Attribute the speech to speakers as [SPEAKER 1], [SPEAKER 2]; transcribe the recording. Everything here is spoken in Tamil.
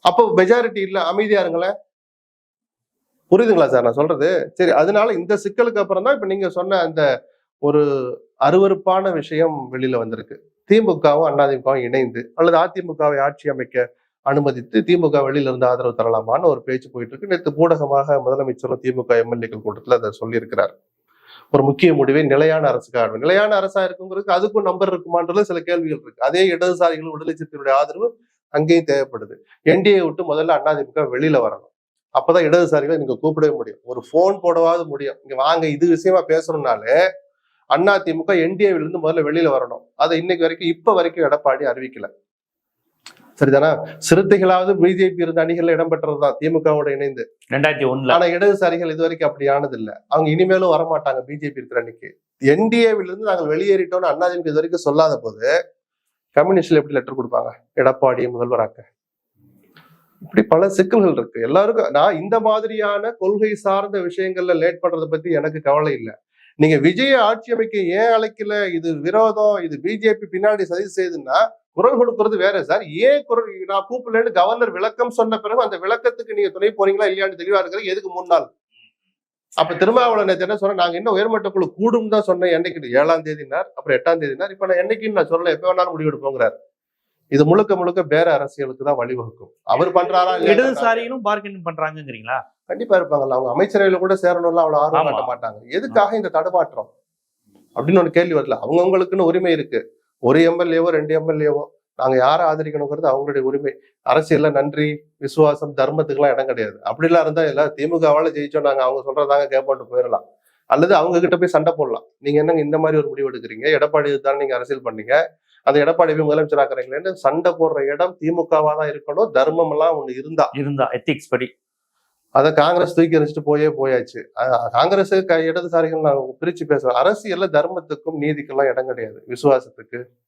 [SPEAKER 1] அப்போ மெஜாரிட்டி இல்ல, அமைதியா இருங்களேன். புரியுதுங்களா சார் நான் சொல்றது? சரி, அதனால இந்த சிக்கலுக்கு அப்புறம் தான் இப்ப நீங்க சொன்ன அந்த ஒரு அருவருப்பான விஷயம் வெளியில வந்திருக்கு. திமுகவும் அதிமுகவும் இணைந்து அல்லது அதிமுகவை ஆட்சி அமைக்க அனுமதித்து திமுக வெளியில இருந்து ஆதரவு தரலாமான்னு ஒரு பேச்சு போயிட்டு இருக்கு. நேற்று ஊடகமாக முதலமைச்சரும் திமுக எம்எல்ஏக்கள் கூட்டத்தில் அதை சொல்லியிருக்கிறார். ஒரு முக்கிய முடிவை நிலையான அரசுக்காக, நிலையான அரசா இருக்குங்கிறதுக்கு அதுக்கும் நம்பர் இருக்குமான்றது சில கேள்விகள் இருக்கு. அதே இடதுசாரிகள் விடுதலை சிறுத்தைகளுடைய ஆதரவு அங்கேயும் தேவைப்படுது. என்டிஏ விட்டு முதல்ல அதிமுக வெளியில வரணும். அப்பதான் இடதுசாரிகளை நீங்க கூப்பிடவே முடியும். ஒரு போன் போடவாது முடியும். இங்க வாங்க இது விஷயமா பேசணும்னாலே அதிமுக என்டிஏவில் இருந்து முதல்ல வெளியில வரணும். அதை இன்னைக்கு வரைக்கும் இப்ப வரைக்கும் எடப்பாடி அறிவிக்கல. சரிதானா? சிறுத்தைகளாவது பிஜேபி இருந்த அணிகள் இடம்பெற்றதுதான் திமுகவோட இணைந்து
[SPEAKER 2] 2001.
[SPEAKER 1] ஆனா இடதுசாரிகள் இது வரைக்கும் அப்படி ஆனது இல்ல. அவங்க இனிமேலும் வரமாட்டாங்க பிஜேபி இருக்கிற அன்னைக்கு. என்டிஏவில் இருந்து நாங்கள் வெளியேறிட்டோம்னு அதிமுக இது வரைக்கும் சொல்லாத போது கம்யூனிஸ்ட்ல எப்படி லெட்டர் கொடுப்பாங்க எடப்பாடியை முதல்வராக்க? இப்படி பல சிக்கல்கள் இருக்கு. எல்லாருக்கும் நான் இந்த மாதிரியான கொள்கை சார்ந்த விஷயங்கள்ல லேட் பண்றதை பத்தி எனக்கு கவலை இல்லை. நீங்க விஜய ஆட்சி அமைக்க ஏன் அழைக்கல, இது விரோதம், இது பிஜேபி பின்னாடி சதி செய்யுதுன்னா குரல் கொடுக்கறது வேற சார். ஏன் குரல் நான் கூப்பிடலன்னு கவர்னர் விளக்கம் சொன்ன பிறகு அந்த விளக்கத்துக்கு நீங்க துணை போறீங்களா இல்லையான்னு தெளிவா இருக்கிறது எதுக்கு முன்னாள்? அப்ப திருமாவளவன் நேற்று என்ன சொன்ன, நாங்க இன்னும் உயர்மட்ட குழு கூடும் தான் சொன்னேன். என்னைக்கு 7ஆம் தேதினார், அப்புறம் 8ஆம் தேதினார். இப்ப நான் என்னைக்குன்னு நான் சொல்லல, எப்ப வேணாலும் முடிவெடுப்போங்கிறார். இது முழுக்க முழுக்க பேர அரசியலுக்கு தான் வழிவகுக்கும். அவர் பண்றாரா?
[SPEAKER 2] இடதுசாரிகளும் பார்கெனிங் பண்றாங்கிறீங்களா?
[SPEAKER 1] கண்டிப்பா இருப்பாங்கல்ல. அவங்க அமைச்சரவையில கூட சேரணும்ல அவ்வளவு ஆர்வம் காட்ட மாட்டாங்க. எதுக்காக இந்த தடுமாற்றம் அப்படின்னு ஒரு கேள்வி வரல. அவங்கவுங்களுக்குன்னு உரிமை இருக்கு. ஒரு எம்எல்ஏவோ 2 எம்எல்ஏவோ நாங்க யாரை ஆதரிக்கணுங்கிறது அவங்களுடைய உரிமை. அரசியல்ல நன்றி, விசுவாசம், தர்மத்துக்குலாம் இடம் கிடையாது. அப்படிலாம் இருந்தா இல்ல திமுகவால ஜெயிச்சோம் நாங்க அவங்க சொல்றதாங்க கேட்போட்டு போயிடலாம். அல்லது அவங்க கிட்ட போய் சண்டை போடலாம். நீங்க என்னங்க இந்த மாதிரி ஒரு முடிவு எடுக்கிறீங்க, எடப்பாடி தானே நீங்க அரசியல் பண்ணீங்க, அந்த எடப்பாடி போய் முதலமைச்சர் ஆக்குறீங்களேன்னு சண்டை போடுற இடம் திமுகவா தான் இருக்கணும். தர்மம் எல்லாம் ஒண்ணு இருந்தா
[SPEAKER 2] எத்திக்ஸ் படி
[SPEAKER 1] அதை காங்கிரஸ் தூக்கி எறிஞ்சிட்டு போயாச்சு. காங்கிரஸ் இடதுசாரிகள் நான் பிரிச்சு பேசுவேன். அரசியல்ல தர்மத்துக்கும் நீதிக்கெல்லாம் இடம் கிடையாது, விசுவாசத்துக்கு